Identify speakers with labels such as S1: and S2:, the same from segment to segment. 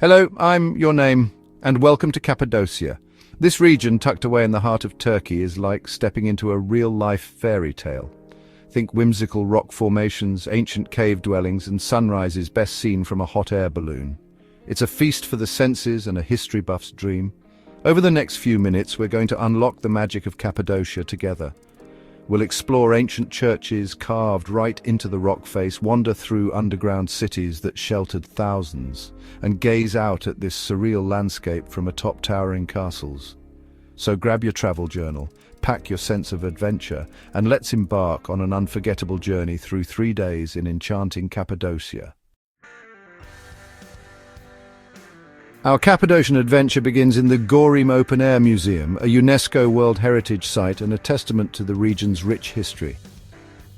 S1: Hello, I'm your name, and welcome to Cappadocia. This region, tucked away in the heart of Turkey, is like stepping into a real-life fairy tale. Think whimsical rock formations, ancient cave dwellings, and sunrises best seen from a hot air balloon. It's a feast for the senses and a history buff's dream. Over the next few minutes, we're going to unlock the magic of Cappadocia together. We'll explore ancient churches carved right into the rock face, wander through underground cities that sheltered thousands, and gaze out at this surreal landscape from atop towering castles. So grab your travel journal, pack your sense of adventure, and let's embark on an unforgettable journey through 3 days in enchanting Cappadocia. Our Cappadocian adventure begins in the Göreme Open-Air Museum, a UNESCO World Heritage Site and a testament to the region's rich history.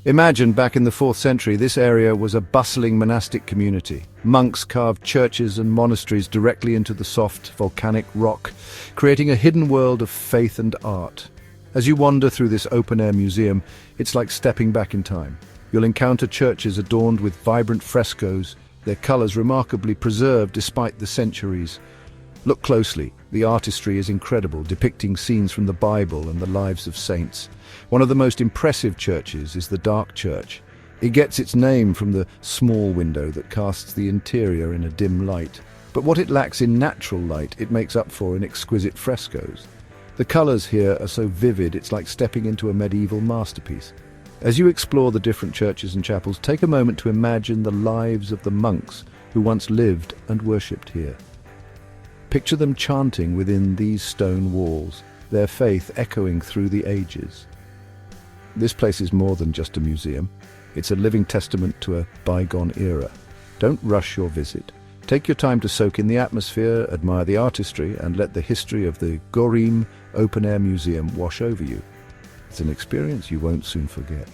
S1: Imagine, back in the 4th century, this area was a bustling monastic community. Monks carved churches and monasteries directly into the soft, volcanic rock, creating a hidden world of faith and art. As you wander through this open-air museum, it's like stepping back in time. You'll encounter churches adorned with vibrant frescoes, their colours remarkably preserved despite the centuries. Look closely. The artistry is incredible, depicting scenes from the Bible and the lives of saints. One of the most impressive churches is the Dark Church. It gets its name from the small window that casts the interior in a dim light. But what it lacks in natural light, it makes up for in exquisite frescoes. The colours here are so vivid, it's like stepping into a medieval masterpiece. As you explore the different churches and chapels, take a moment to imagine the lives of the monks who once lived and worshipped here. Picture them chanting within these stone walls, their faith echoing through the ages. This place is more than just a museum. It's a living testament to a bygone era. Don't rush your visit. Take your time to soak in the atmosphere, admire the artistry, and let the history of the Göreme Open-Air Museum wash over you. It's an experience you won't soon forget.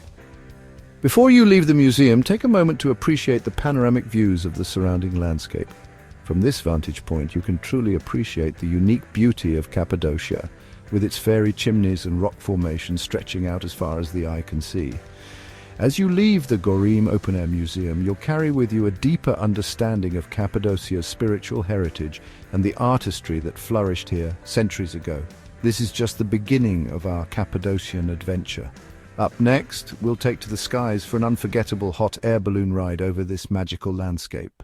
S1: Before you leave the museum, take a moment to appreciate the panoramic views of the surrounding landscape. From this vantage point, you can truly appreciate the unique beauty of Cappadocia, with its fairy chimneys and rock formations stretching out as far as the eye can see. As you leave the Göreme Open-Air Museum, you'll carry with you a deeper understanding of Cappadocia's spiritual heritage and the artistry that flourished here centuries ago. This is just the beginning of our Cappadocian adventure. Up next, we'll take to the skies for an unforgettable hot air balloon ride over this magical landscape.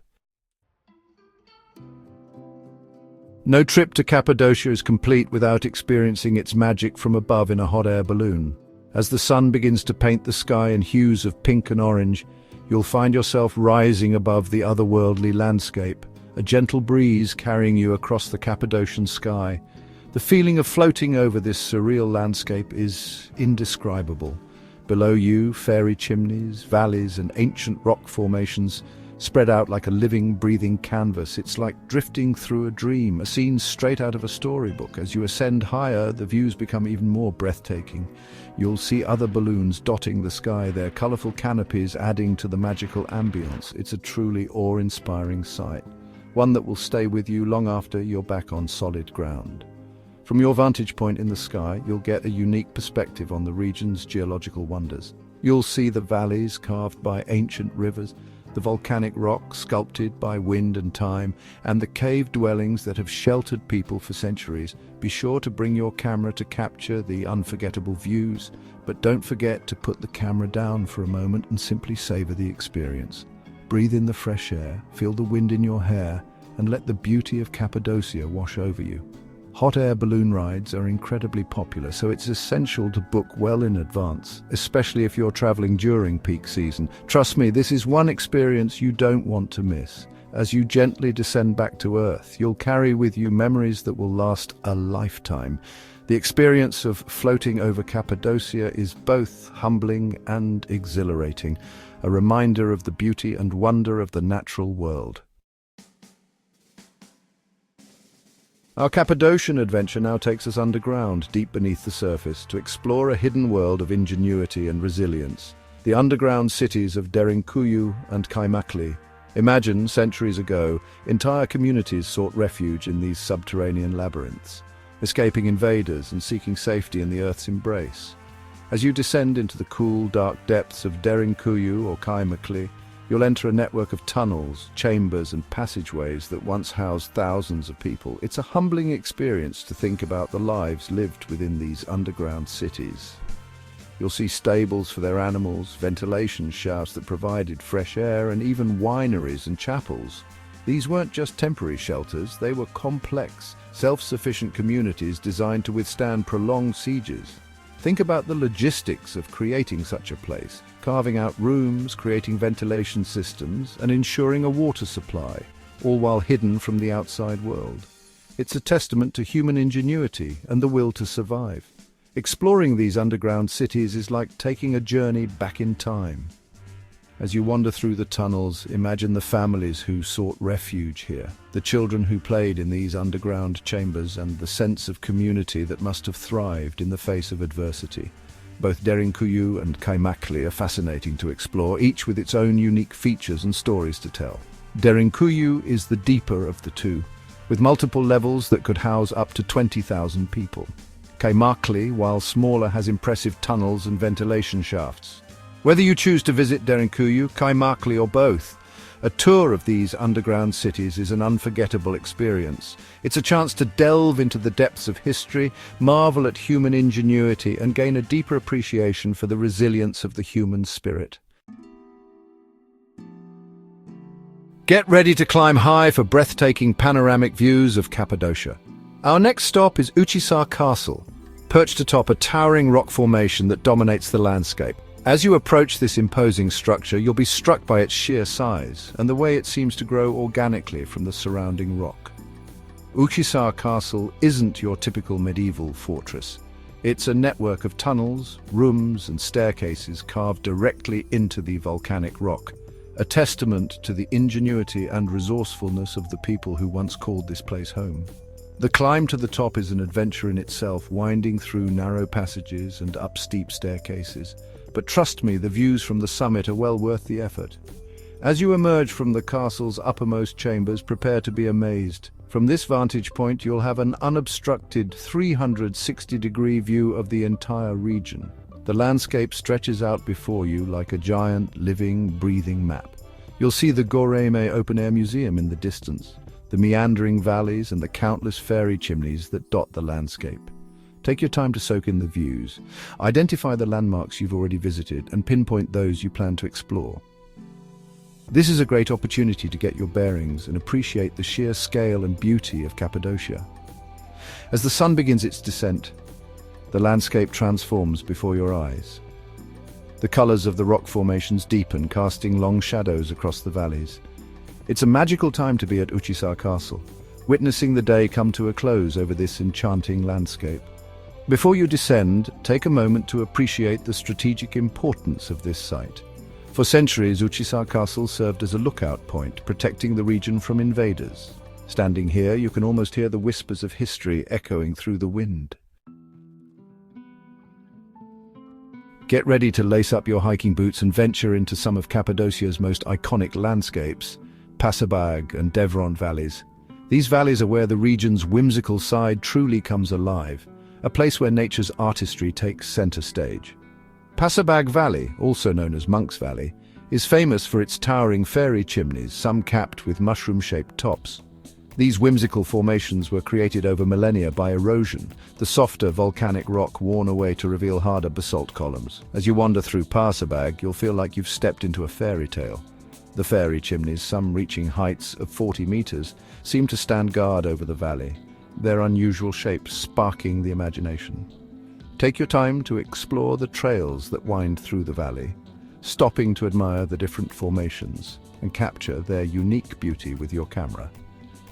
S1: No trip to Cappadocia is complete without experiencing its magic from above in a hot air balloon. As the sun begins to paint the sky in hues of pink and orange, you'll find yourself rising above the otherworldly landscape, a gentle breeze carrying you across the Cappadocian sky. The feeling of floating over this surreal landscape is indescribable. Below you, fairy chimneys, valleys, and ancient rock formations spread out like a living, breathing canvas. It's like drifting through a dream, a scene straight out of a storybook. As you ascend higher, the views become even more breathtaking. You'll see other balloons dotting the sky, their colourful canopies adding to the magical ambience. It's a truly awe-inspiring sight, one that will stay with you long after you're back on solid ground. From your vantage point in the sky, you'll get a unique perspective on the region's geological wonders. You'll see the valleys carved by ancient rivers, the volcanic rock sculpted by wind and time, and the cave dwellings that have sheltered people for centuries. Be sure to bring your camera to capture the unforgettable views, but don't forget to put the camera down for a moment and simply savor the experience. Breathe in the fresh air, feel the wind in your hair, and let the beauty of Cappadocia wash over you. Hot air balloon rides are incredibly popular, so it's essential to book well in advance, especially if you're traveling during peak season. Trust me, this is one experience you don't want to miss. As you gently descend back to Earth, you'll carry with you memories that will last a lifetime. The experience of floating over Cappadocia is both humbling and exhilarating, a reminder of the beauty and wonder of the natural world. Our Cappadocian adventure now takes us underground, deep beneath the surface, to explore a hidden world of ingenuity and resilience. The underground cities of Derinkuyu and Kaymakli. Imagine, centuries ago, entire communities sought refuge in these subterranean labyrinths, escaping invaders and seeking safety in the Earth's embrace. As you descend into the cool, dark depths of Derinkuyu or Kaymakli, You'll enter a network of tunnels, chambers and passageways that once housed thousands of people. It's a humbling experience to think about the lives lived within these underground cities. You'll see stables for their animals, ventilation shafts that provided fresh air, and even wineries and chapels. These weren't just temporary shelters, they were complex, self-sufficient communities designed to withstand prolonged sieges. Think about the logistics of creating such a place, carving out rooms, creating ventilation systems, and ensuring a water supply, all while hidden from the outside world. It's a testament to human ingenuity and the will to survive. Exploring these underground cities is like taking a journey back in time. As you wander through the tunnels, imagine the families who sought refuge here, the children who played in these underground chambers, and the sense of community that must have thrived in the face of adversity. Both Derinkuyu and Kaimakli are fascinating to explore, each with its own unique features and stories to tell. Derinkuyu is the deeper of the two, with multiple levels that could house up to 20,000 people. Kaimakli, while smaller, has impressive tunnels and ventilation shafts. Whether you choose to visit Derinkuyu, Kaimakli or both, a tour of these underground cities is an unforgettable experience. It's a chance to delve into the depths of history, marvel at human ingenuity, and gain a deeper appreciation for the resilience of the human spirit. Get ready to climb high for breathtaking panoramic views of Cappadocia. Our next stop is Uçhisar Castle, perched atop a towering rock formation that dominates the landscape. As you approach this imposing structure, you'll be struck by its sheer size and the way it seems to grow organically from the surrounding rock. Uçhisar Castle isn't your typical medieval fortress. It's a network of tunnels, rooms and staircases carved directly into the volcanic rock, a testament to the ingenuity and resourcefulness of the people who once called this place home. The climb to the top is an adventure in itself, winding through narrow passages and up steep staircases. But trust me, the views from the summit are well worth the effort. As you emerge from the castle's uppermost chambers, prepare to be amazed. From this vantage point, you'll have an unobstructed 360-degree view of the entire region. The landscape stretches out before you like a giant, living, breathing map. You'll see the Göreme Open-Air Museum in the distance, the meandering valleys and the countless fairy chimneys that dot the landscape. Take your time to soak in the views. Identify the landmarks you've already visited and pinpoint those you plan to explore. This is a great opportunity to get your bearings and appreciate the sheer scale and beauty of Cappadocia. As the sun begins its descent, the landscape transforms before your eyes. The colors of the rock formations deepen, casting long shadows across the valleys. It's a magical time to be at Uçhisar Castle, witnessing the day come to a close over this enchanting landscape. Before you descend, take a moment to appreciate the strategic importance of this site. For centuries, Uçhisar Castle served as a lookout point, protecting the region from invaders. Standing here, you can almost hear the whispers of history echoing through the wind. Get ready to lace up your hiking boots and venture into some of Cappadocia's most iconic landscapes, Pasabag and Devrent valleys. These valleys are where the region's whimsical side truly comes alive, a place where nature's artistry takes center stage. Pasabag Valley, also known as Monk's Valley, is famous for its towering fairy chimneys, some capped with mushroom-shaped tops. These whimsical formations were created over millennia by erosion, the softer volcanic rock worn away to reveal harder basalt columns. As you wander through Pasabag, you'll feel like you've stepped into a fairy tale. The fairy chimneys, some reaching heights of 40 meters, seem to stand guard over the valley, their unusual shapes sparking the imagination. Take your time to explore the trails that wind through the valley, stopping to admire the different formations and capture their unique beauty with your camera.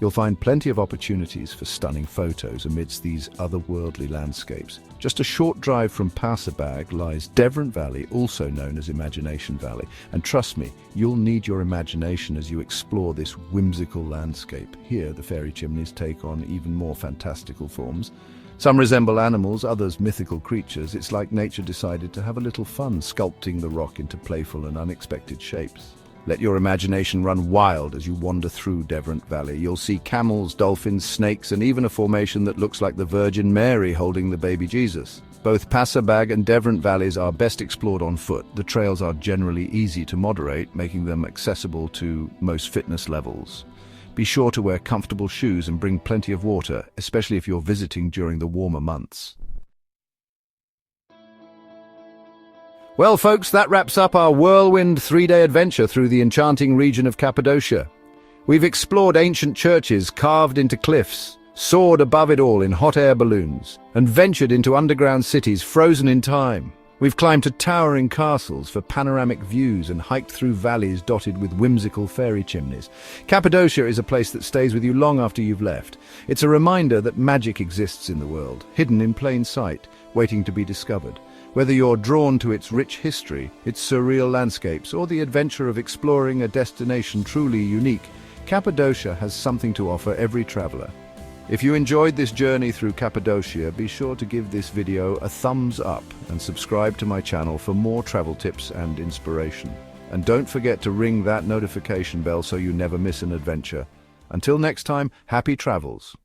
S1: You'll find plenty of opportunities for stunning photos amidst these otherworldly landscapes. Just a short drive from Pasabag lies Devrent Valley, also known as Imagination Valley. And trust me, you'll need your imagination as you explore this whimsical landscape. Here, the fairy chimneys take on even more fantastical forms. Some resemble animals, others mythical creatures. It's like nature decided to have a little fun sculpting the rock into playful and unexpected shapes. Let your imagination run wild as you wander through Devrent Valley. You'll see camels, dolphins, snakes, and even a formation that looks like the Virgin Mary holding the baby Jesus. Both Pasabag and Devrent valleys are best explored on foot. The trails are generally easy to moderate, making them accessible to most fitness levels. Be sure to wear comfortable shoes and bring plenty of water, especially if you're visiting during the warmer months. Well, folks, that wraps up our whirlwind 3-day adventure through the enchanting region of Cappadocia. We've explored ancient churches carved into cliffs, soared above it all in hot air balloons, and ventured into underground cities frozen in time. We've climbed to towering castles for panoramic views and hiked through valleys dotted with whimsical fairy chimneys. Cappadocia is a place that stays with you long after you've left. It's a reminder that magic exists in the world, hidden in plain sight, waiting to be discovered. Whether you're drawn to its rich history, its surreal landscapes, or the adventure of exploring a destination truly unique, Cappadocia has something to offer every traveler. If you enjoyed this journey through Cappadocia, be sure to give this video a thumbs up and subscribe to my channel for more travel tips and inspiration. And don't forget to ring that notification bell so you never miss an adventure. Until next time, happy travels!